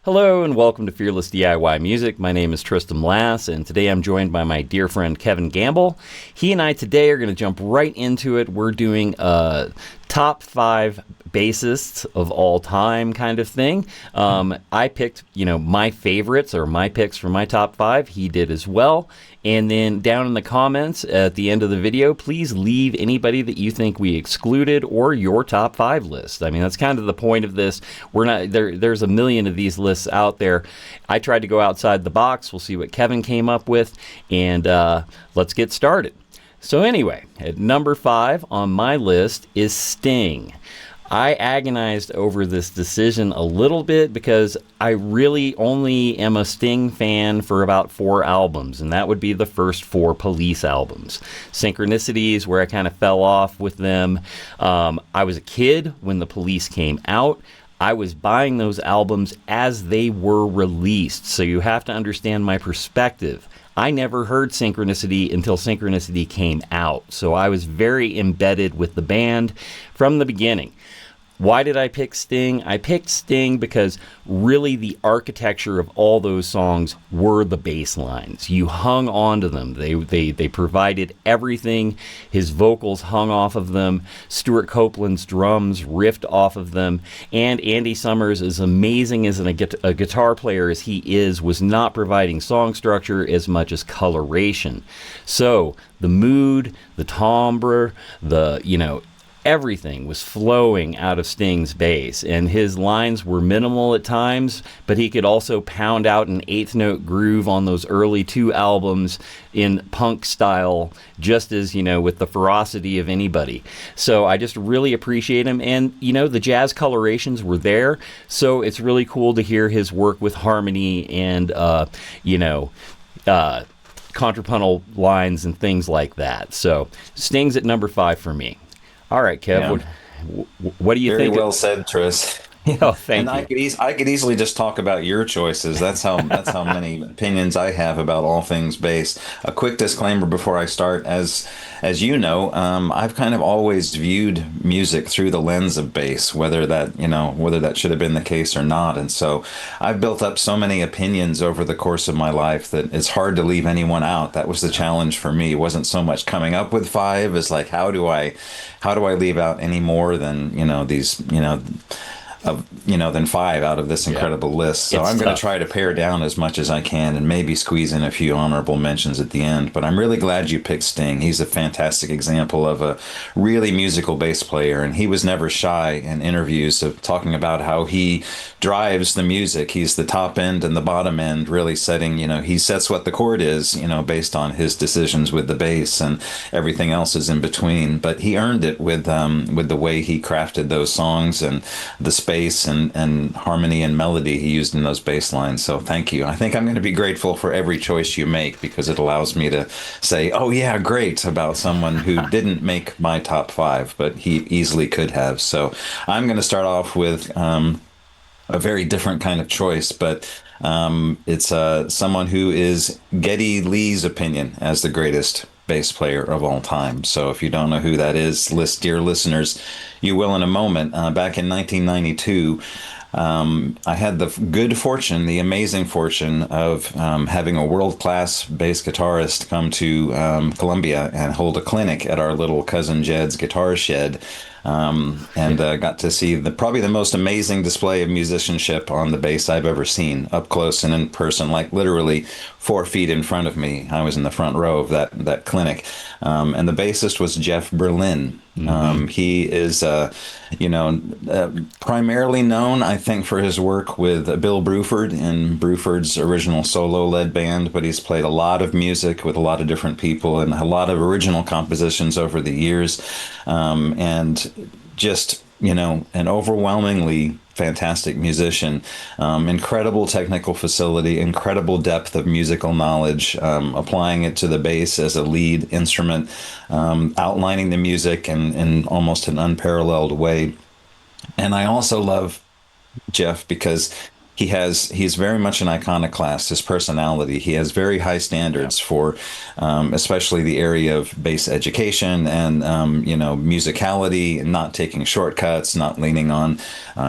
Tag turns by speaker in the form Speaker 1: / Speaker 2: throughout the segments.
Speaker 1: Hello and welcome to Fearless DIY Music. My name is Tristan Lass, and today I'm joined by my dear friend Kevin Gamble. He and I today are going to jump right into it. We're doing a top 5 bassists of all time kind of thing. I picked, my favorites or my picks for my top 5. He did as well. And then down in the comments at the end of the video, please leave anybody that you think we excluded or your top 5 list. I mean, that's kind of the point of this. We're not there's a million of these lists out there. I tried to go outside the box. We'll see what Kevin came up with, and let's get started. So anyway, at number 5 on my list is Sting. I agonized over this decision a little bit because I really only am a Sting fan for about 4 albums, and that would be the first 4 Police albums. Synchronicities, where I kind of fell off with them. I was a kid when the Police came out. I was buying those albums as they were released, so you have to understand my perspective. I never heard Synchronicity until Synchronicity came out, so I was very embedded with the band from the beginning. Why did I pick Sting? I picked Sting because really the architecture of all those songs were the bass lines. You hung on to them. They provided everything. His vocals hung off of them. Stuart Copeland's drums riffed off of them. And Andy Summers, as amazing as a guitar player as he is, was not providing song structure as much as coloration. So the mood, the timbre, everything was flowing out of Sting's bass, and his lines were minimal at times, but he could also pound out an eighth note groove on those early 2 albums in punk style, just as, with the ferocity of anybody. So I just really appreciate him, and, the jazz colorations were there, so it's really cool to hear his work with harmony and, contrapuntal lines and things like that. So Sting's at number 5 for me. All right, Kev,
Speaker 2: Yeah.
Speaker 1: what do you think?
Speaker 2: Very well said, Tris.
Speaker 1: Oh, thank
Speaker 2: And
Speaker 1: you.
Speaker 2: I could easily just talk about your choices. That's how many opinions I have about all things bass. A quick disclaimer before I start, as you know, I've kind of always viewed music through the lens of bass, whether that should have been the case or not. And so I've built up so many opinions over the course of my life that it's hard to leave anyone out. That was the challenge for me. It wasn't so much coming up with 5 as like how do I leave out any more than than 5 out of this incredible list. So
Speaker 1: It's
Speaker 2: I'm going to
Speaker 1: tough.
Speaker 2: try to pare down as much as I can and maybe squeeze in a few honorable mentions at the end. But I'm really glad you picked Sting. He's a fantastic example of a really musical bass player, and he was never shy in interviews of talking about how he drives the music. He's the top end and the bottom end, really setting, he sets what the chord is, based on his decisions with the bass, and everything else is in between. But he earned it with the way he crafted those songs and the space and harmony and melody he used in those bass lines. So thank you. I think I'm going to be grateful for every choice you make, because it allows me to say, oh yeah, great, about someone who didn't make my top 5, but he easily could have. So I'm going to start off with a very different kind of choice, but it's someone who is Geddy Lee's opinion as the greatest bass player of all time. So if you don't know who that is, dear listeners, you will in a moment. Back in 1992, I had the amazing fortune of having a world-class bass guitarist come to Columbia and hold a clinic at our little cousin Jed's guitar shed. And got to see probably the most amazing display of musicianship on the bass I've ever seen, up close and in person, like literally 4 feet in front of me. I was in the front row of that clinic, and the bassist was Jeff Berlin. He is, primarily known, I think, for his work with Bill Bruford in Bruford's original solo-led band, but he's played a lot of music with a lot of different people and a lot of original compositions over the years, and just, an overwhelmingly fantastic musician, incredible technical facility, incredible depth of musical knowledge, applying it to the bass as a lead instrument, outlining the music in almost an unparalleled way. And I also love Jeff because he's very much an iconoclast. His personality, he has very high standards for, especially the area of bass education and musicality, not taking shortcuts, not leaning on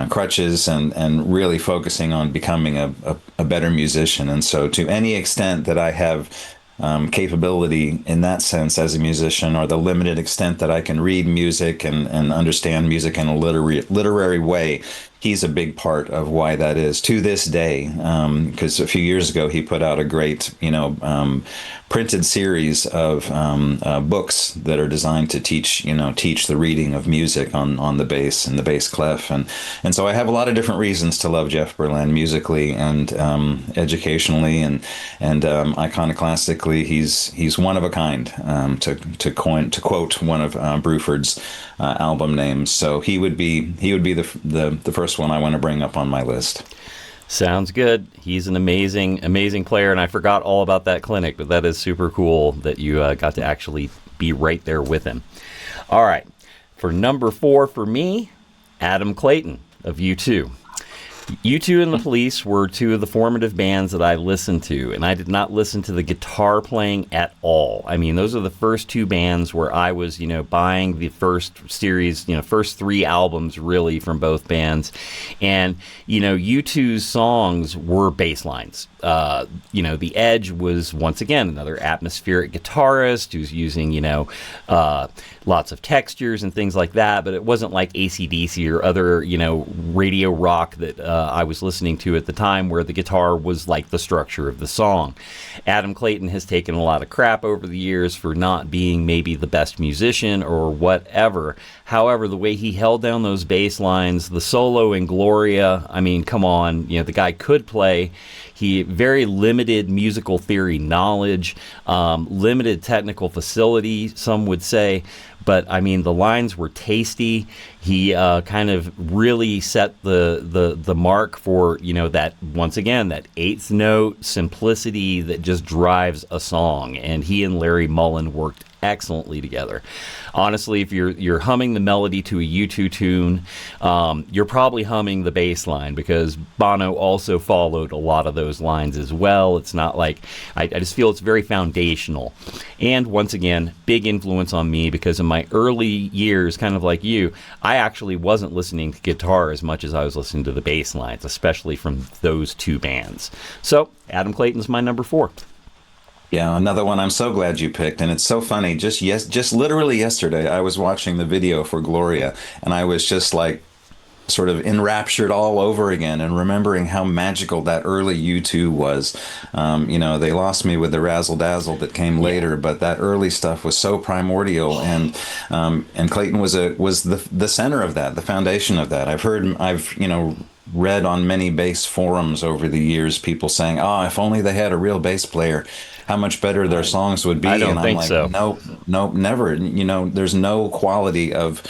Speaker 2: crutches, and really focusing on becoming a better musician. And so, to any extent that I have capability in that sense as a musician, or the limited extent that I can read music and understand music in a literary way, he's a big part of why that is to this day. Because a few years ago he put out a great, printed series of books that are designed to teach the reading of music on the bass and the bass clef, and so I have a lot of different reasons to love Jeff Berlin musically and educationally and iconoclastically. He's one of a kind, to quote one of Bruford's album names. So he would be the first one I want to bring up on my list.
Speaker 1: Sounds good. He's an amazing player, and I forgot all about that clinic, but that is super cool that you got to actually be right there with him. All right, for number 4 for me, Adam Clayton of U2. U2 and the Police were two of the formative bands that I listened to, and I did not listen to the guitar playing at all. I mean, those are the first two bands where I was, buying the first series, first 3 albums really from both bands. And, U2's songs were bass lines. The Edge was, once again, another atmospheric guitarist who's using, lots of textures and things like that, but it wasn't like AC/DC or other, radio rock that I was listening to at the time, where the guitar was like the structure of the song. Adam Clayton has taken a lot of crap over the years for not being maybe the best musician or whatever. However, the way he held down those bass lines, the solo in Gloria, I mean, come on, the guy could play. He very limited musical theory knowledge, limited technical facility, some would say. But, I mean, the lines were tasty. He kind of really set the mark for, that, once again, that 8th note simplicity that just drives a song. And he and Larry Mullen worked excellently together. Honestly, if you're humming the melody to a U2 tune, you're probably humming the bass line, because Bono also followed a lot of those lines as well. It's not like, I just feel it's very foundational. And once again, big influence on me, because in my early years, kind of like you, I actually wasn't listening to guitar as much as I was listening to the bass lines, especially from those two bands. So Adam Clayton's my number 4.
Speaker 2: Yeah, another one I'm so glad you picked. And it's so funny. Just literally yesterday, I was watching the video for Gloria, and I was just like sort of enraptured all over again, and remembering how magical that early U2 was. They lost me with the razzle dazzle that came later, but that early stuff was so primordial, and Clayton was the center of that, the foundation of that. I've read on many bass forums over the years people saying, "Oh, if only they had a real bass player, how much better their songs would be."
Speaker 1: I don't
Speaker 2: and I'm
Speaker 1: think
Speaker 2: like,
Speaker 1: so.
Speaker 2: No, never. There's no quality of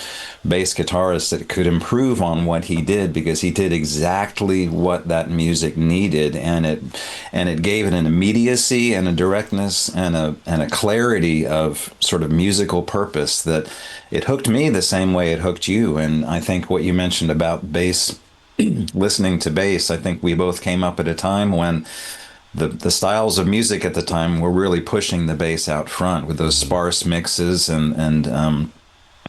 Speaker 2: bass guitarist that could improve on what he did, because he did exactly what that music needed, and it gave it an immediacy and a directness and a clarity of sort of musical purpose that it hooked me the same way it hooked you. And I think what you mentioned about bass, listening to bass, I think we both came up at a time when the styles of music at the time were really pushing the bass out front with those sparse mixes and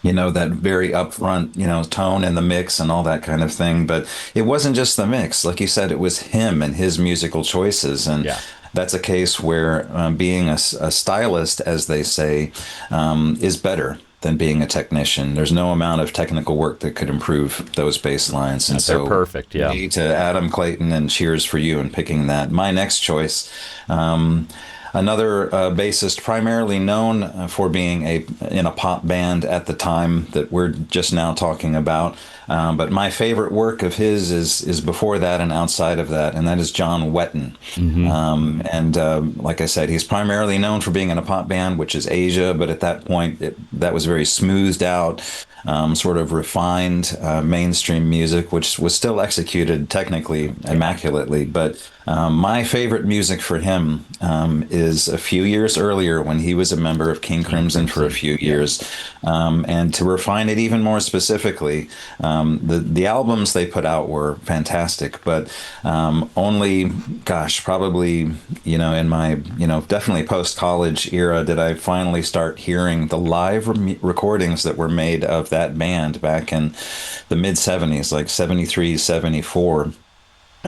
Speaker 2: that very upfront tone in the mix and all that kind of thing. But it wasn't just the mix, like you said, it was him and his musical choices. And that's a case where being a stylist, as they say, is better than being a technician. There's no amount of technical work that could improve those bass lines. And
Speaker 1: they're perfect, yeah.
Speaker 2: To Adam Clayton, and cheers for you in picking that. My next choice, another bassist primarily known for being in a pop band at the time that we're just now talking about. But my favorite work of his is before that and outside of that, and that is John Wetton. Mm-hmm. Like I said, he's primarily known for being in a pop band, which is Asia, but at that point, that was very smoothed out, sort of refined mainstream music, which was still executed technically immaculately. But my favorite music for him is is a few years earlier when he was a member of King
Speaker 1: King
Speaker 2: Crimson for a
Speaker 1: Crimson.
Speaker 2: few years. And to refine it even more specifically, the albums they put out were fantastic, but only, gosh, probably, in my, definitely post-college era did I finally start hearing the live recordings that were made of that band back in the mid 70s, like 73, 74.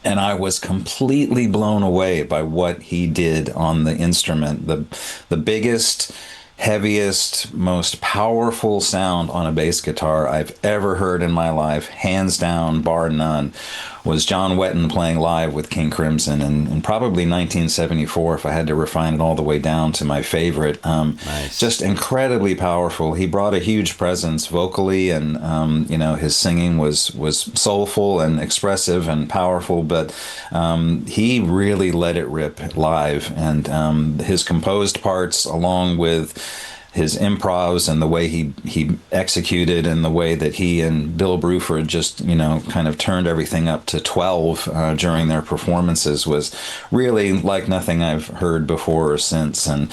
Speaker 2: And I was completely blown away by what he did on the instrument. The biggest, heaviest, most powerful sound on a bass guitar I've ever heard in my life, hands down, bar none, was John Wetton playing live with King Crimson in probably 1974, if I had to refine it all the way down to my favorite.
Speaker 1: Nice.
Speaker 2: Just incredibly powerful. He brought a huge presence vocally, and his singing was soulful and expressive and powerful. But he really let it rip live, and his composed parts, along with his improvs and the way he executed, and the way that he and Bill Bruford just kind of turned everything up to 12 during their performances, was really like nothing I've heard before or since. And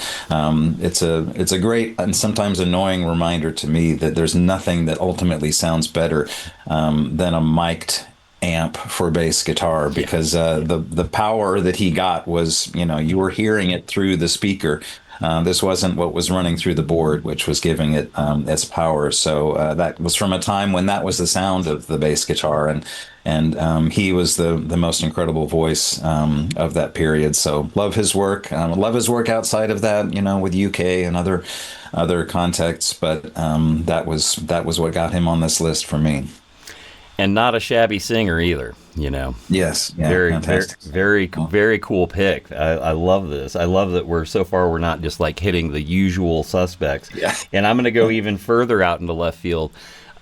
Speaker 2: it's a great and sometimes annoying reminder to me that there's nothing that ultimately sounds better than a mic'd amp for bass guitar, because the power that he got was, you were hearing it through the speaker. This wasn't what was running through the board, which was giving it its power. So that was from a time when that was the sound of the bass guitar, and he was the most incredible voice of that period. So love his work. Love his work outside of that, with UK and other contexts. But that was what got him on this list for me.
Speaker 1: And not a shabby singer either,
Speaker 2: Yes, yeah,
Speaker 1: Very, very,
Speaker 2: fantastic.
Speaker 1: very cool pick. I love this. I love that we're not just like hitting the usual suspects.
Speaker 2: Yeah,
Speaker 1: And I'm going to go even further out into left field.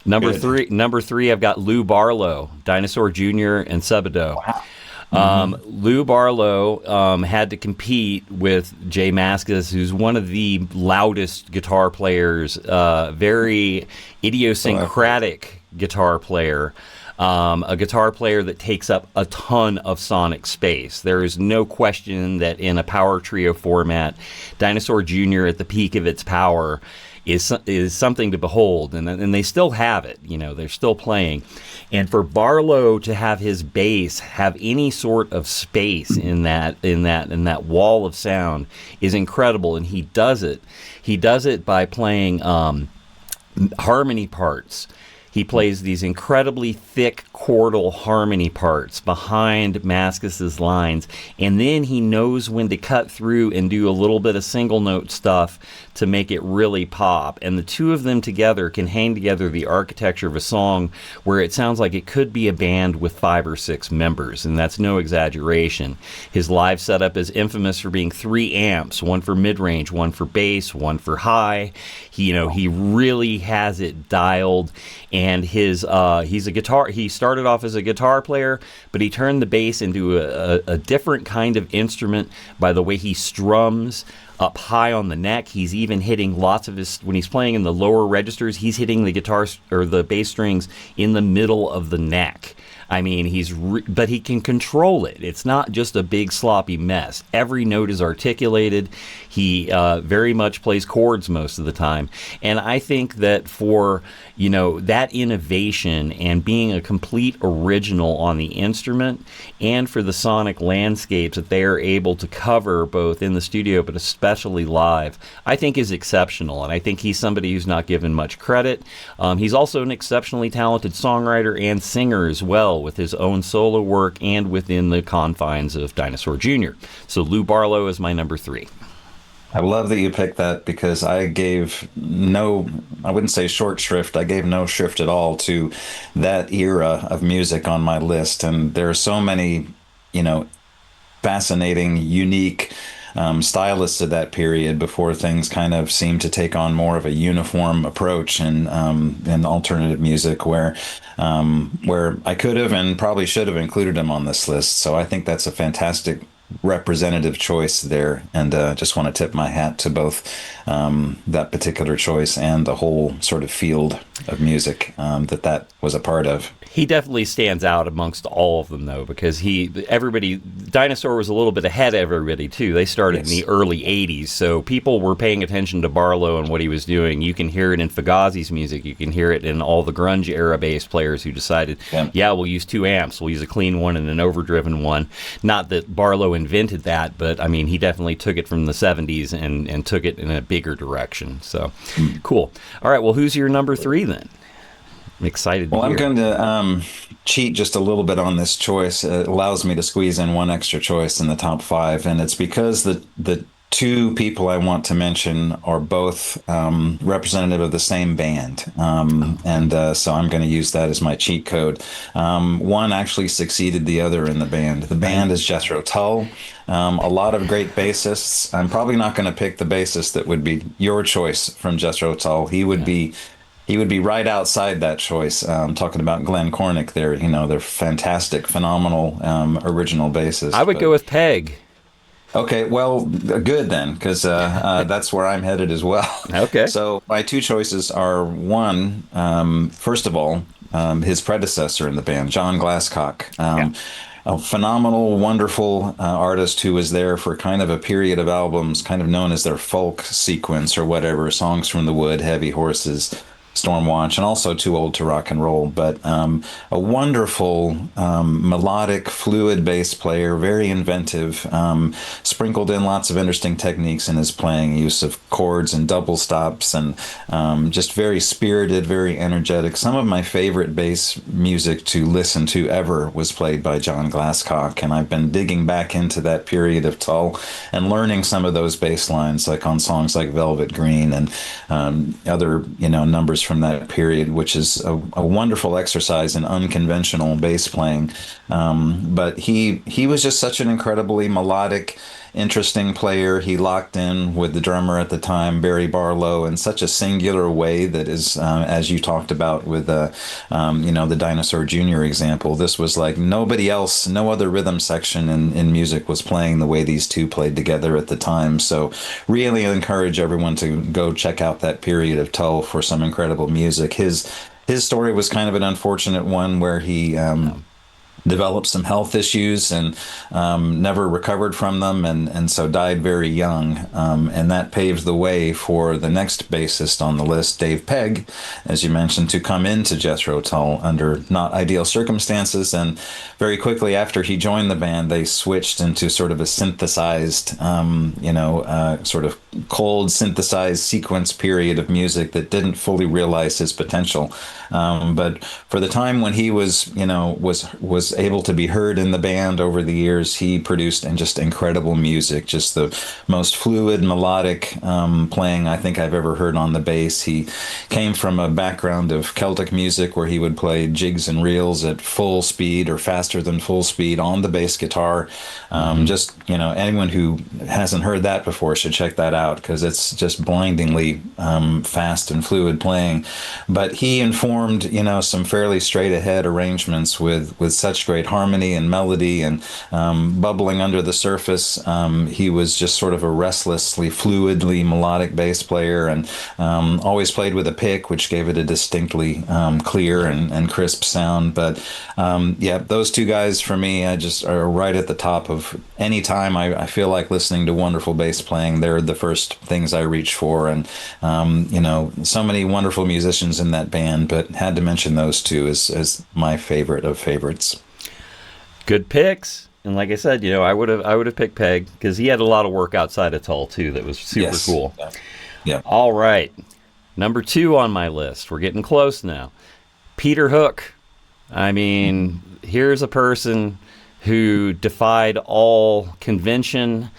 Speaker 2: good.
Speaker 1: Number three, I've got Lou Barlow, Dinosaur Jr. and Sebado.
Speaker 2: Wow. Hmm.
Speaker 1: Lou Barlow had to compete with Jay Mascis, who's one of the loudest guitar players, very idiosyncratic guitar player, a guitar player that takes up a ton of sonic space. There is no question that in a power trio format, Dinosaur Jr. at the peak of its power is something to behold, and they still have it. They're still playing. And for Barlow to have his bass have any sort of space in that wall of sound is incredible, and he does it. He does it by playing harmony parts. He plays these incredibly thick chordal harmony parts behind Mascis's lines, and then he knows when to cut through and do a little bit of single note stuff to make it really pop. And the two of them together can hang together the architecture of a song where it sounds like it could be a band with 5 or 6 members, and that's no exaggeration. His live setup is infamous for being 3 amps, one for mid-range, one for bass, one for high. He really has it dialed. And he's a guitar. He started off as a guitar player, but he turned the bass into a different kind of instrument by the way he strums up high on the neck. He's even hitting lots of when he's playing in the lower registers, he's hitting the guitar or the bass strings in the middle of the neck. I mean, but he can control it. It's not just a big sloppy mess. Every note is articulated. He very much plays chords most of the time. And I think that for, that innovation and being a complete original on the instrument, and for the sonic landscapes that they are able to cover both in the studio but especially live, I think is exceptional. And I think he's somebody who's not given much credit. He's also an exceptionally talented songwriter and singer as well, with his own solo work and within the confines of Dinosaur Jr. So Lou Barlow is my number 3.
Speaker 2: I love that you picked that, because I wouldn't say short shrift, I gave no shrift at all to that era of music on my list. And there are so many, fascinating, unique stylists of that period before things kind of seemed to take on more of a uniform approach in alternative music, where I could have and probably should have included him on this list. So I think that's a fantastic representative choice there, and just want to tip my hat to both that particular choice and the whole sort of field of music that was a part of.
Speaker 1: He definitely stands out amongst all of them, though, because Dinosaur was a little bit ahead of everybody, too. They started in the early 80s, so people were paying attention to Barlow and what he was doing. You can hear it in Fugazi's music. You can hear it in all the grunge-era bass players who decided, we'll use 2 amps. We'll use a clean one and an overdriven one. Not that Barlow invented that, but, I mean, he definitely took it from the 70s and took it in a bigger direction. So, cool. All right, well, who's your number 3, then? I'm excited to hear.
Speaker 2: I'm going to cheat just a little bit on this choice. It allows me to squeeze in one extra choice in the top 5, and it's because the 2 people I want to mention are both representative of the same band, so I'm going to use that as my cheat code. One actually succeeded the other in the band. The band is Jethro Tull. A lot of great bassists. I'm probably not going to pick the bassist that would be your choice from Jethro Tull. He would be right outside that choice. Talking about Glenn Cornick there, they're fantastic, phenomenal original bassists.
Speaker 1: I would go with Pegg.
Speaker 2: Okay, well, good then, because that's where I'm headed as well.
Speaker 1: Okay.
Speaker 2: So my 2 choices are, one, first of all, his predecessor in the band, John Glascock. A phenomenal, wonderful artist who was there for kind of a period of albums, kind of known as their folk sequence or whatever, Songs from the Wood, Heavy Horses, Stormwatch, and also Too Old to Rock and Roll, but a wonderful melodic, fluid bass player, very inventive, sprinkled in lots of interesting techniques in his playing, use of chords and double stops, and just very spirited, very energetic. Some of my favorite bass music to listen to ever was played by John Glascock, and I've been digging back into that period of Tull and learning some of those bass lines, like on songs like Velvet Green and other, numbers from that period, which is a wonderful exercise in unconventional bass playing. But he was just such an incredibly melodic, interesting player. He locked in with the drummer at the time, Barry Barlow, in such a singular way that is, as you talked about with the Dinosaur Jr. example, this was like nobody else, no other rhythm section in music was playing the way these 2 played together at the time. So really encourage everyone to go check out that period of Tull for some incredible music. His story was kind of an unfortunate one where he developed some health issues and never recovered from them, and so died very young. And that paved the way for the next bassist on the list, Dave Pegg, as you mentioned, to come into Jethro Tull under not ideal circumstances. And very quickly after he joined the band, they switched into sort of a synthesized, sort of cold synthesized sequence period of music that didn't fully realize his potential. But for the time when he was able to be heard in the band over the years, he produced just incredible music, just the most fluid, melodic playing I think I've ever heard on the bass. He came from a background of Celtic music where he would play jigs and reels at full speed or faster than full speed on the bass guitar. Anyone who hasn't heard that before should check that out, because it's just blindingly fast and fluid playing. But he informed, some fairly straight ahead arrangements with such great harmony and melody and bubbling under the surface. He was just sort of a restlessly, fluidly melodic bass player, and always played with a pick, which gave it a distinctly clear and crisp sound. But those 2 guys for me, I just are right at the top of any time I feel like listening to wonderful bass playing. They're the first things I reach for, and so many wonderful musicians in that band, but had to mention those 2 as my favorite of favorites.
Speaker 1: Good picks. And like I said, I would have picked Pegg because he had a lot of work outside of Tull too that was super cool.
Speaker 2: Yeah.
Speaker 1: All right. Number 2 on my list. We're getting close now. Peter Hook. I mean, here's a person who defied all convention.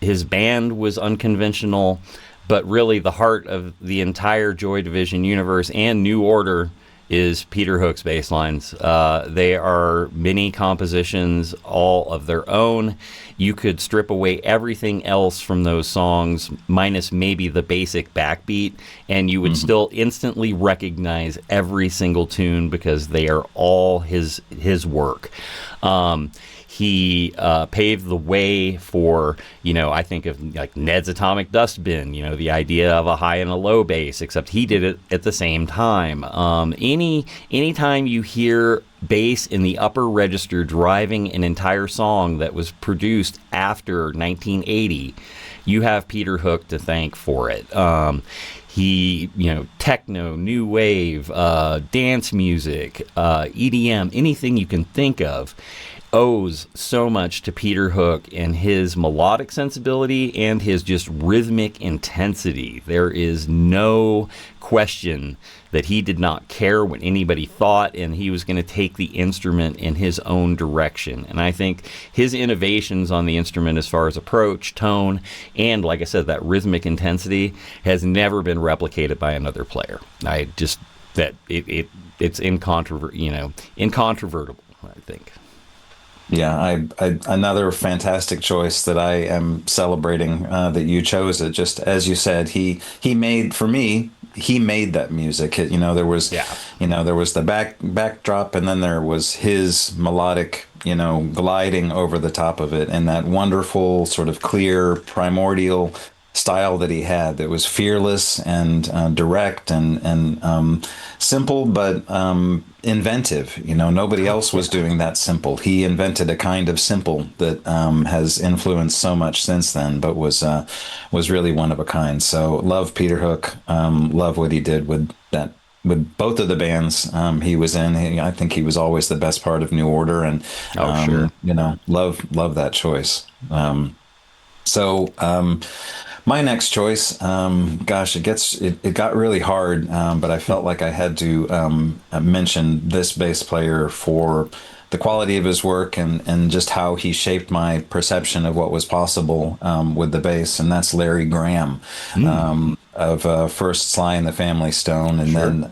Speaker 1: His band was unconventional, but really the heart of the entire Joy Division universe and New Order is Peter Hook's bass lines. They are mini compositions, all of their own. You could strip away everything else from those songs, minus maybe the basic backbeat, and you would still instantly recognize every single tune because they are all his work. He paved the way for, I think of like Ned's Atomic Dustbin, the idea of a high and a low bass, except he did it at the same time. Anytime you hear bass in the upper register driving an entire song that was produced after 1980, you have Peter Hook to thank for it. He, techno, new wave, dance music, EDM, anything you can think of, owes so much to Peter Hook and his melodic sensibility and his just rhythmic intensity. There is no question that he did not care what anybody thought, and he was going to take the instrument in his own direction. And I think his innovations on the instrument as far as approach, tone, and like I said, that rhythmic intensity has never been replicated by another player. It's incontrovertible, I think.
Speaker 2: Yeah, I another fantastic choice that I am celebrating that you chose it. Just as you said, he made that music. There was there was the backdrop, and then there was his melodic gliding over the top of it, and that wonderful sort of clear primordial style that he had that was fearless and direct and simple, but inventive. Nobody else was doing that simple. He invented a kind of simple that has influenced so much since then, but was really one of a kind. So love Peter Hook. Love what he did with that. With both of the bands he was in. I think he was always the best part of New Order, and
Speaker 1: sure.
Speaker 2: Love that choice. My next choice, it got really hard, but I felt like I had to mention this bass player for the quality of his work and just how he shaped my perception of what was possible with the bass, and that's Larry Graham. Of first Sly and the Family Stone, and
Speaker 1: Sure.
Speaker 2: then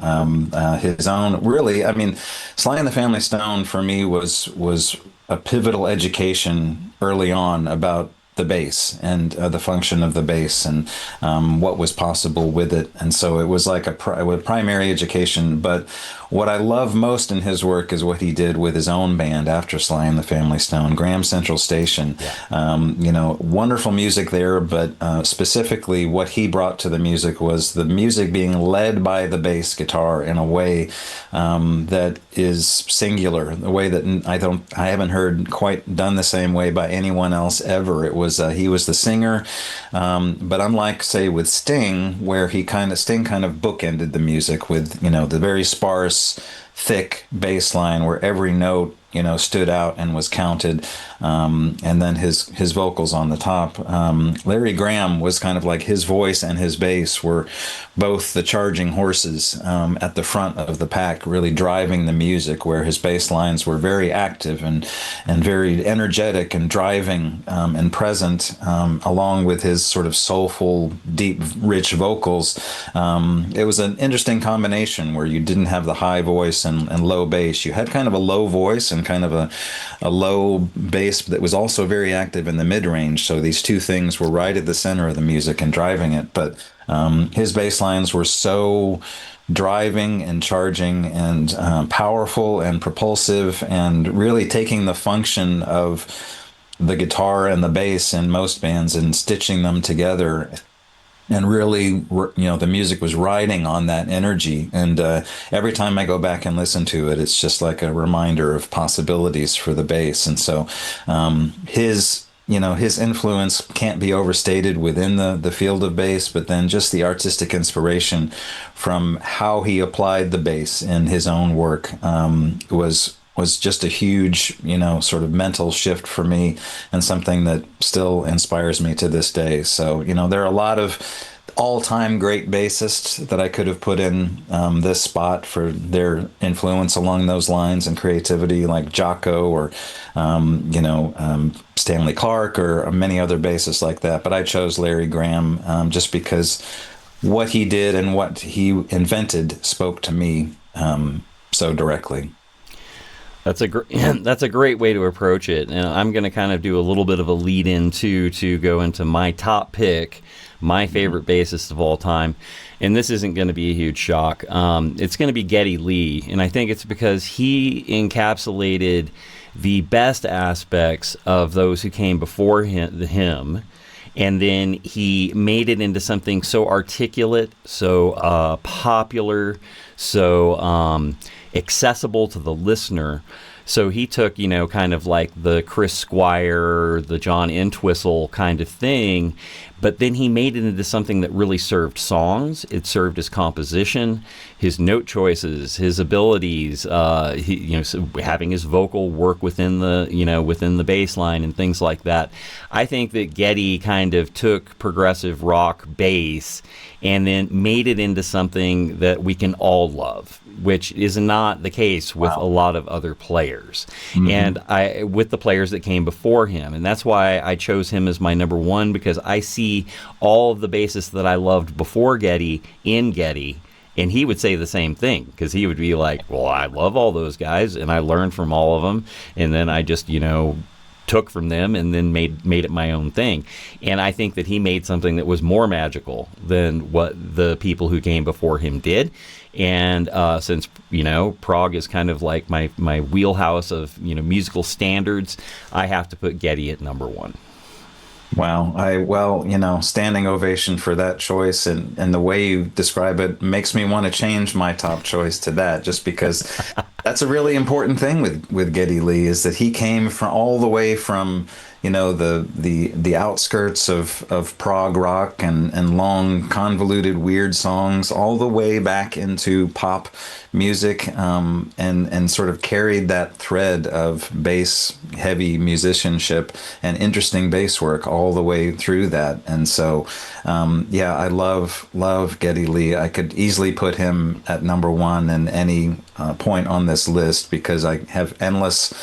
Speaker 2: his own. Really, I mean, Sly and the Family Stone for me was a pivotal education early on about the bass and the function of the bass and what was possible with it. And so it was like a primary education. But what I love most in his work is what he did with his own band after Sly and the Family Stone, Graham Central Station. Yeah. Wonderful music there, but specifically what he brought to the music was the music being led by the bass guitar in a way that is singular, the way that I haven't heard quite done the same way by anyone else ever. It was he was the singer, but unlike say with Sting, where Sting kind of bookended the music with the very sparse, thick bass line where every note stood out and was counted, and then his vocals on the top. Larry Graham was kind of like his voice and his bass were both the charging horses at the front of the pack, really driving the music, where his bass lines were very active and very energetic and driving and present, along with his sort of soulful, deep, rich vocals. It was an interesting combination where you didn't have the high voice and low bass. You had kind of a low voice and kind of a low bass that was also very active in the mid-range. So these two things were right at the center of the music and driving it. But his bass lines were so driving and charging and powerful and propulsive, and really taking the function of the guitar and the bass in most bands and stitching them together. And really, the music was riding on that energy. And every time I go back and listen to it, it's just like a reminder of possibilities for the bass. And so his influence can't be overstated within the field of bass, but then just the artistic inspiration from how he applied the bass in his own work was just a huge, sort of mental shift for me, and something that still inspires me to this day. So, there are a lot of all-time great bassists that I could have put in this spot for their influence along those lines and creativity, like Jocko or, Stanley Clarke or many other bassists like that. But I chose Larry Graham just because what he did and what he invented spoke to me so directly.
Speaker 1: That's a great way to approach it, and I'm going to kind of do a little bit of a lead in to go into my top pick, my favorite bassist of all time, and this isn't going to be a huge shock. It's going to be Geddy Lee, and I think it's because he encapsulated the best aspects of those who came before him, and then he made it into something so articulate, so popular, so accessible to the listener. So he took, kind of like the Chris Squire, the John Entwistle kind of thing, but then he made it into something that really served songs. It served his composition, his note choices, his abilities, so having his vocal work within the bass line and things like that. I think that Geddy kind of took progressive rock bass and then made it into something that we can all love, which is not the case with a lot of other players. And with the players that came before him. And that's why I chose him as my number one, because I see all of the bassists that I loved before Geddy in Geddy. And he would say the same thing, because he would be like, well, I love all those guys and I learned from all of them. And then I just, took from them and then made it my own thing. And I think that he made something that was more magical than what the people who came before him did. And since prog is kind of like my wheelhouse of musical standards, I have to put Geddy at number one.
Speaker 2: Wow. Standing ovation for that choice, and the way you describe it makes me want to change my top choice to that, just because that's a really important thing with Geddy Lee, is that he came from all the way from the outskirts of prog rock and long convoluted weird songs, all the way back into pop music, and sort of carried that thread of bass heavy musicianship and interesting bass work all the way through that. And so I love Geddy Lee. I could easily put him at number one in any point on this list, because I have endless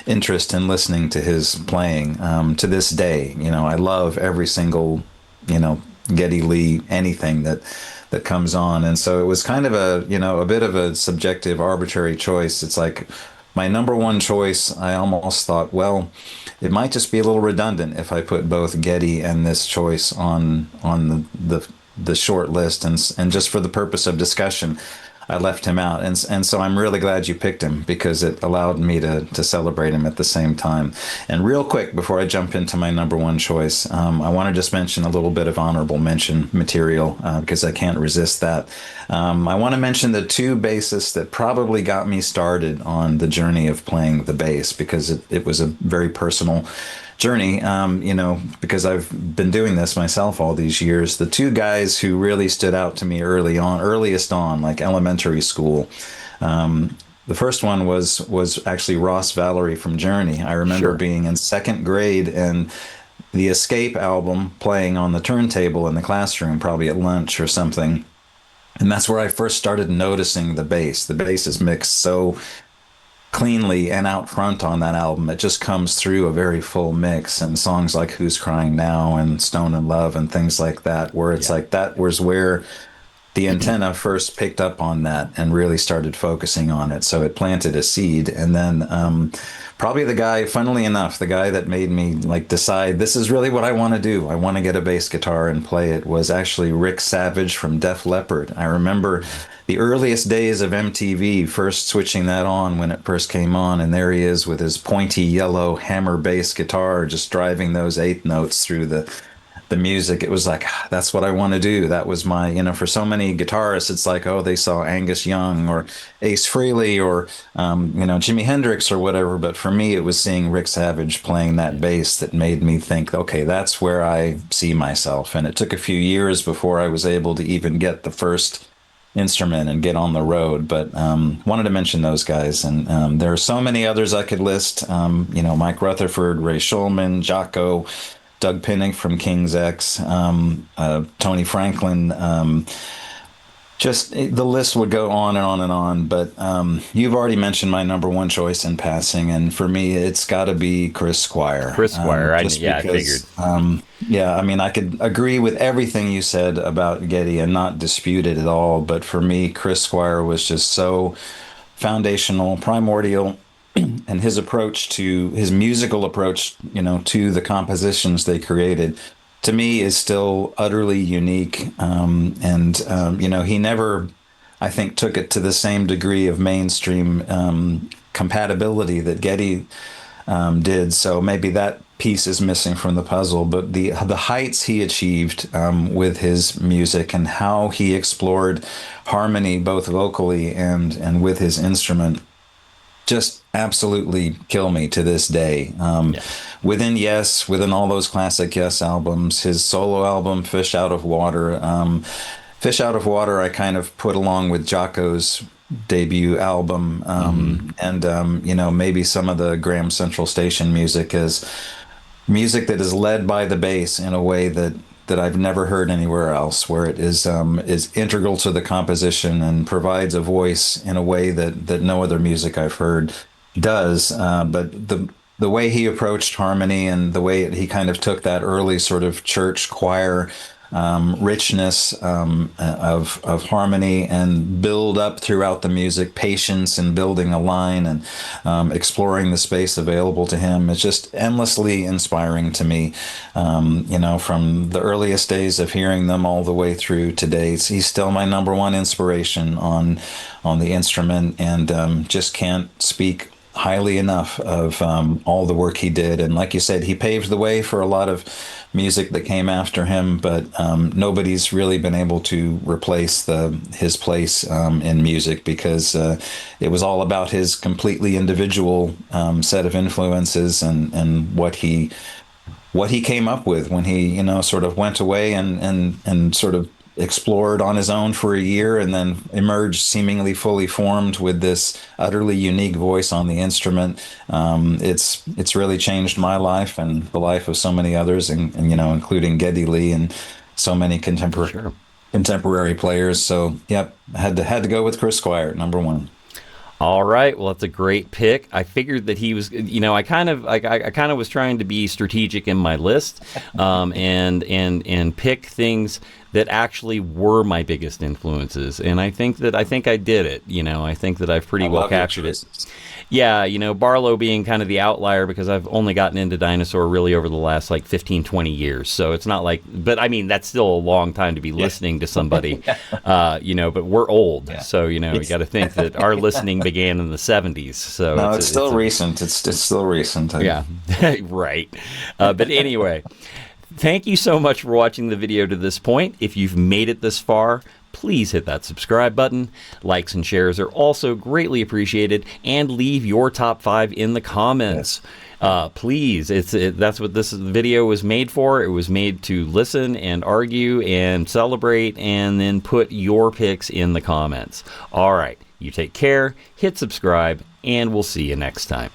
Speaker 2: interest in listening to his playing to this day. I love every single Geddy Lee anything that comes on. And so it was kind of a bit of a subjective, arbitrary choice. It's like my number one choice. I almost thought, well, it might just be a little redundant if I put both Geddy and this choice on the short list, and just for the purpose of discussion, I left him out. And so I'm really glad you picked him, because it allowed me to celebrate him at the same time. And real quick, before I jump into my number one choice, I want to just mention a little bit of honorable mention material, because I can't resist that. I want to mention the two bassists that probably got me started on the journey of playing the bass, because it was a very personal journey, because I've been doing this myself all these years. The two guys who really stood out to me earliest on, like elementary school. The first one was actually Ross Valory from Journey. I remember being in second grade and the Escape album playing on the turntable in the classroom, probably at lunch or something. And that's where I first started noticing the bass. The bass is mixed so cleanly and out front on that album. It just comes through a very full mix, and songs like Who's Crying Now and Stone in Love and things like that, where it's like that was where the antenna first picked up on that and really started focusing on it. So it planted a seed. And then probably the guy, funnily enough, the guy that made me decide this is really what I want to do, I want to get a bass guitar and play it, was actually Rick Savage from Def Leppard. I remember the earliest days of MTV, first switching that on when it first came on, and there he is with his pointy yellow hammer bass guitar, just driving those eighth notes through the music. It was like, that's what I want to do. That was my, for so many guitarists, it's like, oh, they saw Angus Young or Ace Frehley or, Jimi Hendrix or whatever. But for me, it was seeing Rick Savage playing that bass that made me think, okay, that's where I see myself. And it took a few years before I was able to even get the first instrument and get on the road. But wanted to mention those guys. And there are so many others I could list, Mike Rutherford, Ray Shulman, Jocko, Doug Pinnick from King's X, Tony Franklin. Just the list would go on and on and on. But you've already mentioned my number one choice in passing, and for me, it's got to be Chris Squire.
Speaker 1: Chris Squire, I figured.
Speaker 2: I could agree with everything you said about Geddy and not dispute it at all. But for me, Chris Squire was just so foundational, primordial. And his musical approach, to the compositions they created, to me is still utterly unique. He never, I think, took it to the same degree of mainstream compatibility that Geddy did. So maybe that piece is missing from the puzzle. But the heights he achieved with his music and how he explored harmony both vocally and with his instrument just absolutely kill me to this day. Within all those classic Yes albums, his solo album Fish Out of Water. Fish Out of Water I kind of put along with Jocko's debut album, and maybe some of the Graham Central Station music is music that is led by the bass in a way that I've never heard anywhere else, where it is integral to the composition and provides a voice in a way that no other music I've heard does. But the way he approached harmony and the way he kind of took that early sort of church choir richness of harmony and build up throughout the music, patience in building a line and exploring the space available to him. It's just endlessly inspiring to me, from the earliest days of hearing them all the way through today. He's still my number one inspiration on the instrument, and just can't speak highly enough of all the work he did. And like you said, he paved the way for a lot of music that came after him, but nobody's really been able to replace his place in music, because it was all about his completely individual set of influences and what he came up with when he sort of went away and sort of explored on his own for a year and then emerged seemingly fully formed with this utterly unique voice on the instrument. It's really changed my life and the life of so many others, and including Geddy Lee and so many contemporary players. So yep, had to go with Chris Squire, number one.
Speaker 1: All right, well, that's a great pick. I figured that he was, I kind of was trying to be strategic in my list, and pick things that actually were my biggest influences, and I think I did it. I think that I've pretty well captured it. Yeah, Barlow being kind of the outlier, because I've only gotten into Dinosaur really over the last 15, 20 years. So it's not but I mean, that's still a long time to be listening to somebody, but we're old. Yeah. So, you got to think that our listening began in the 70s. So
Speaker 2: no, it's still recent. It's still recent.
Speaker 1: Yeah, right. But anyway, thank you so much for watching the video to this point. If you've made it this far, please hit that subscribe button. Likes and shares are also greatly appreciated, and leave your top 5 in the comments. Yes. Please, that's what this video was made for. It was made to listen and argue and celebrate, and then put your picks in the comments. All right, you take care, hit subscribe, and we'll see you next time.